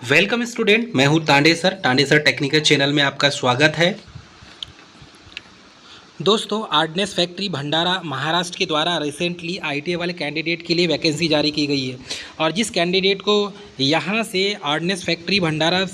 Welcome student, मैं हूं Tande sir technical channel में आपका स्वागत है। दोस्तों, आर्डनेस फैक्ट्री भंडारा महाराष्ट्र के द्वारा रिसेंटली आईटीआई वाले कैंडिडेट के लिए वैकेंसी जारी की गई है और जिस कैंडिडेट को यहां से आर्डनेस फैक्ट्री भंडारा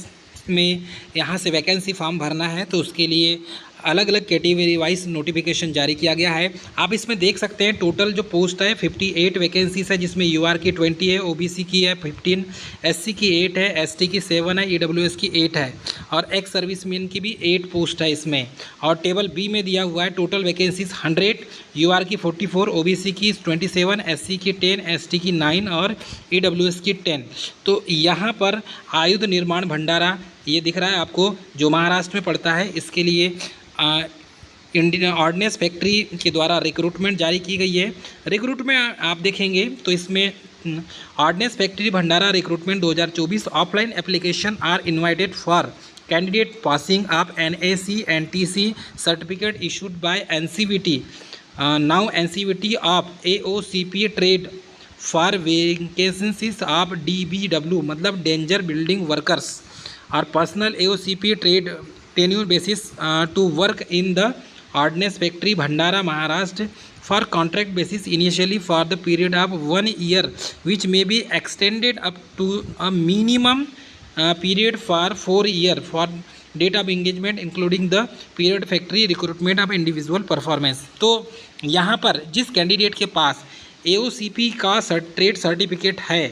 में यहाँ से वैकेंसी फॉर्म भरना है तो उसके लिए अलग अलग कैटेगरी वाइज नोटिफिकेशन जारी किया गया है। आप इसमें देख सकते हैं टोटल जो पोस्ट है 58 वैकेंसीज है, जिसमें यूआर की 20 है, ओबीसी की है 15, एससी की 8 है, एसटी की 7 है, ईडब्ल्यूएस की 8 है और एक्स सर्विसमैन की भी 8 पोस्ट है इसमें। और टेबल बी में दिया हुआ है टोटल वैकेंसीज 100, यूआर की 44, ओबीसी की 27, एससी की 10, एसटी की 9 और ईडब्ल्यूएस की 10। तो यहाँ पर आयुध निर्माण भंडारा ये दिख रहा है आपको, जो महाराष्ट्र में पड़ता है, इसके लिए इंडियन ऑर्डिनेंस फैक्ट्री के द्वारा रिक्रूटमेंट जारी की गई है। रिक्रूटमेंट आप देखेंगे तो इसमें ordnance factory Bhandara recruitment 2024 offline application are invited for candidate passing of NAC NTC certificate issued by NCVT now NCVT of AOCP trade for vacancies of DBW मतलब डेंजर बिल्डिंग वर्कर्स और personal AOCP trade tenure basis to work in the ordnance factory Bhandara Maharashtra for contract basis initially for the period of 1 year which may be extended up to a minimum period for 4 year for date of engagement including the period factory recruitment of individual performance। तो यहाँ पर जिस candidate के पास AOCP का trade certificate है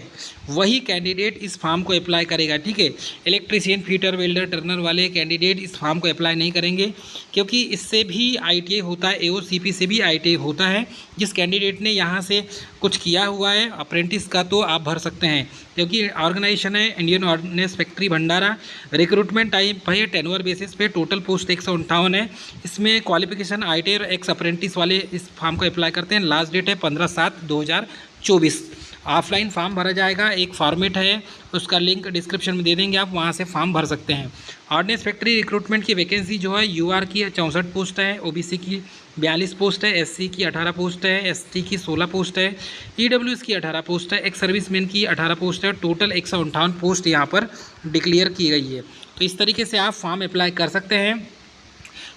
वही candidate इस form को अप्लाई करेगा। ठीक है, इलेक्ट्रीशियन, फीटर, वेल्डर, टर्नर वाले कैंडिडेट इस फॉर्म को अप्लाई नहीं करेंगे क्योंकि इससे भी आईटीआई होता है, एओसीपी से भी आईटीआई होता है। जिस कैंडिडेट ने यहाँ से कुछ किया हुआ है अप्रेंटिस का तो आप भर सकते हैं क्योंकि ऑर्गेनाइजेशन है Indian ordnance factory Bhandara. Recruitment type है टेनवर बेसिस पे, टोटल पोस्ट 158 है। इसमें क्वालिफिकेशन आईटीआई और एक्स अप्रेंटिस वाले इस फॉर्म को अप्लाई करते हैं। लास्ट डेट है 15/7/2024। ऑफलाइन फॉर्म भरा जाएगा, एक फॉर्मेट है उसका लिंक डिस्क्रिप्शन में दे देंगे, आप वहां से फॉर्म भर सकते हैं। ऑर्डिनेंस फैक्ट्री रिक्रूटमेंट की वैकेंसी जो है यूआर की 64 पोस्ट है, ओबीसी की 42 पोस्ट है, एससी की 18 पोस्ट है, एसटी की 16 पोस्ट है, ईडब्ल्यूएस की 18 पोस्ट है, एक्स सर्विसमैन की 18 पोस्ट है। टोटल 158 पोस्ट यहाँ पर डिक्लेयर की गई है। तो इस तरीके से आप फॉर्म अप्लाई कर सकते हैं।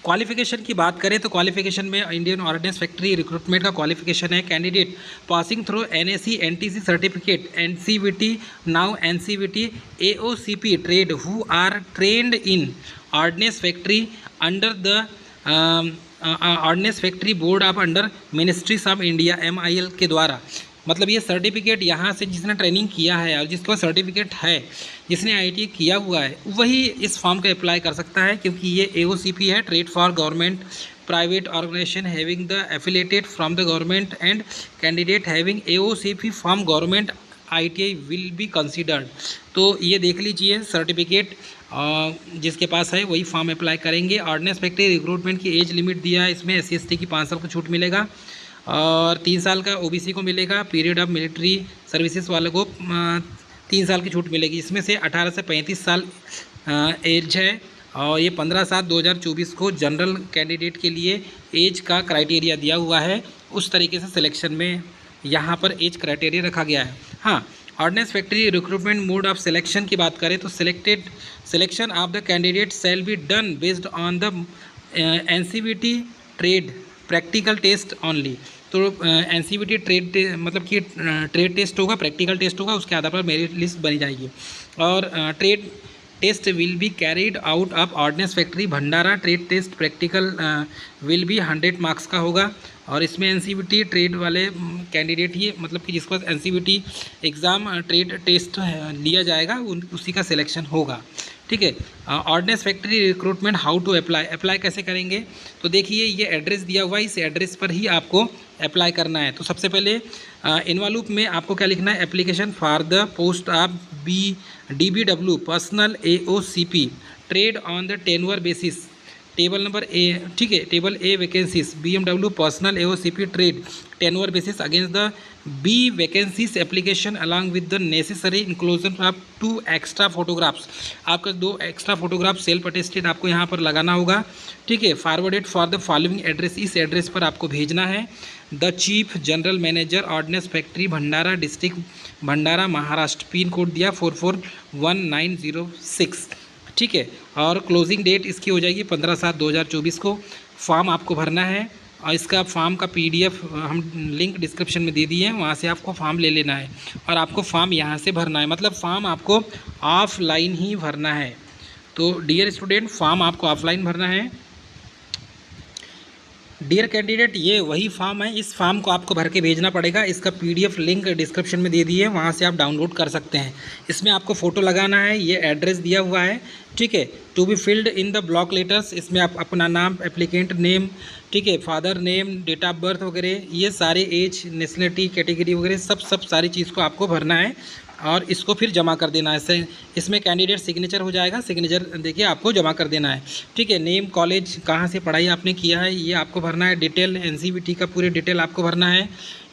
क्वालिफिकेशन की बात करें तो क्वालिफिकेशन में इंडियन ऑर्डिनेंस फैक्ट्री रिक्रूटमेंट का क्वालिफिकेशन है candidate passing through NAC NTC certificate NCVT now NCVT AOCP trade who are trained in ordnance factory under the ordnance factory board of under ministries of India MIL के द्वारा। मतलब ये certificate यहाँ से जिसने training किया है और जिसको सर्टिफिकेट है, जिसने आईटीआई किया हुआ है, वही इस फॉर्म को अप्लाई कर सकता है क्योंकि ये एओसीपी है, trade for government private organisation having the affiliated from the government and candidate having AOCP from government ITI will be considered. तो ये देख लीजिए सर्टिफिकेट जिसके पास है वही फॉर्म अप्लाई करेंगे। ऑर्डिनेंस फैक्ट्री रिक्रूटमेंट की एज लिमिट दिया है इसमें, SC/ST की 5 साल को छूट मिलेगा और 3 साल का ओबीसी को मिलेगा। पीरियड ऑफ मिलिट्री सर्विसेज वालों को 3 साल की छूट मिलेगी। इसमें से 18 से 35 साल एज है और ये 15/7/2024 को जनरल कैंडिडेट के लिए एज का क्राइटेरिया दिया हुआ है। उस तरीके से सिलेक्शन में यहाँ पर एज क्राइटेरिया रखा गया है। हाँ, ordnance factory recruitment mode of selection की बात करें तो selection of the candidate shall be done based on the NCVT trade practical test only. तो एनसीवीटी ट्रेड मतलब कि ट्रेड टेस्ट होगा, प्रैक्टिकल टेस्ट होगा, उसके आधार पर मेरिट लिस्ट बनी जाएगी और trade test will be carried out of ordnance factory Bhandara. Trade test practical will be 100 marks का होगा और इसमें एनसीवीटी ट्रेड वाले कैंडिडेट ही मतलब कि जिसके पास एनसीवीटी एग्ज़ाम ट्रेड टेस्ट लिया जाएगा उसी का सिलेक्शन होगा। ठीक है, ordnance factory recruitment how to apply कैसे करेंगे तो देखिए ये एड्रेस दिया हुआ है, इस एड्रेस पर ही आपको अप्लाई करना है। तो सबसे पहले इन्वॉल्व में आपको क्या लिखना है, application for the post of DBW personnel AOCP trade on the tenure basis table number A, ठीक है, table A vacancies BMW personnel AOCP trade tenure basis against the B vacancies application along with the necessary inclusion of 2 extra photographs. आपका 2 extra photograph self attested आपको यहाँ पर लगाना होगा, ठीक है। Forwarded for the following address, इस address पर आपको भेजना है। The chief general manager ordinance factory Bhandara district Bhandara Maharashtra, pin code दिया 441906, ठीक है। और क्लोजिंग डेट इसकी हो जाएगी 15/7/2024 को। फॉर्म आपको भरना है और इसका फॉर्म का PDF हम लिंक डिस्क्रिप्शन में दे दिए हैं, वहाँ से आपको फॉर्म ले लेना है और आपको फॉर्म यहाँ से भरना है, मतलब फॉर्म आपको ऑफलाइन ही भरना है। तो डियर स्टूडेंट, फॉर्म आपको ऑफलाइन भरना है। डियर कैंडिडेट, ये वही फॉर्म है, इस फॉर्म को आपको भर के भेजना पड़ेगा। इसका PDF लिंक डिस्क्रिप्शन में दे दिए, वहाँ से आप डाउनलोड कर सकते हैं। इसमें आपको फ़ोटो लगाना है, ये एड्रेस दिया हुआ है, ठीक है। To be filled in the block letters, इसमें आप अपना नाम, एप्लीकेंट नेम, ठीक है, father name, date of birth वगैरह, ये सारे एज, नेशनलिटी, कैटेगरी वगैरह सब सारी चीज़ को आपको भरना है और इसको फिर जमा कर देना है। इसमें कैंडिडेट सिग्नेचर हो जाएगा, सिग्नेचर देखिए आपको जमा कर देना है, ठीक है। नेम, कॉलेज, कहाँ से पढ़ाई आपने किया है, ये आपको भरना है। डिटेल NCVT का पूरे डिटेल आपको भरना है,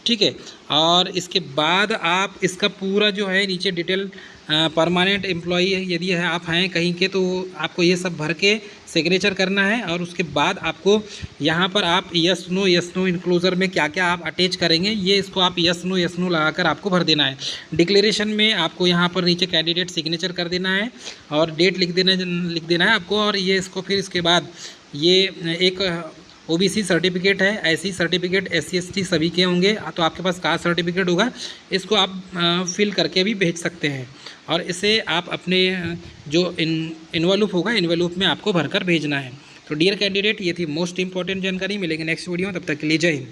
ठीक है। और इसके बाद आप इसका पूरा जो है नीचे डिटेल, परमानेंट एम्प्लॉई यदि है आप हैं कहीं के, तो आपको ये सब भर के सिग्नेचर करना है। और उसके बाद आपको यहाँ पर आप यस नो इंक्लोजर में क्या क्या आप अटैच करेंगे, ये इसको आप यस नो लगाकर आपको भर देना है। डिक्लेरेशन में आपको यहाँ पर नीचे कैंडिडेट सिग्नेचर कर देना है और डेट लिख देना है आपको। और ये इसको फिर इसके बाद ये एक OBC सर्टिफिकेट है, ऐसी सर्टिफिकेट SC ST सभी के होंगे, तो आपके पास कास्ट सर्टिफिकेट होगा, इसको आप फिल करके भी भेज सकते हैं। और इसे आप अपने जो इन्वॉल्व होगा, इन्वॉल्व में आपको भरकर भेजना है। तो डियर कैंडिडेट, ये थी मोस्ट इंपॉर्टेंट जानकारी। मिलेंगे नेक्स्ट वीडियो में, तब तक के लिए जय हिंद।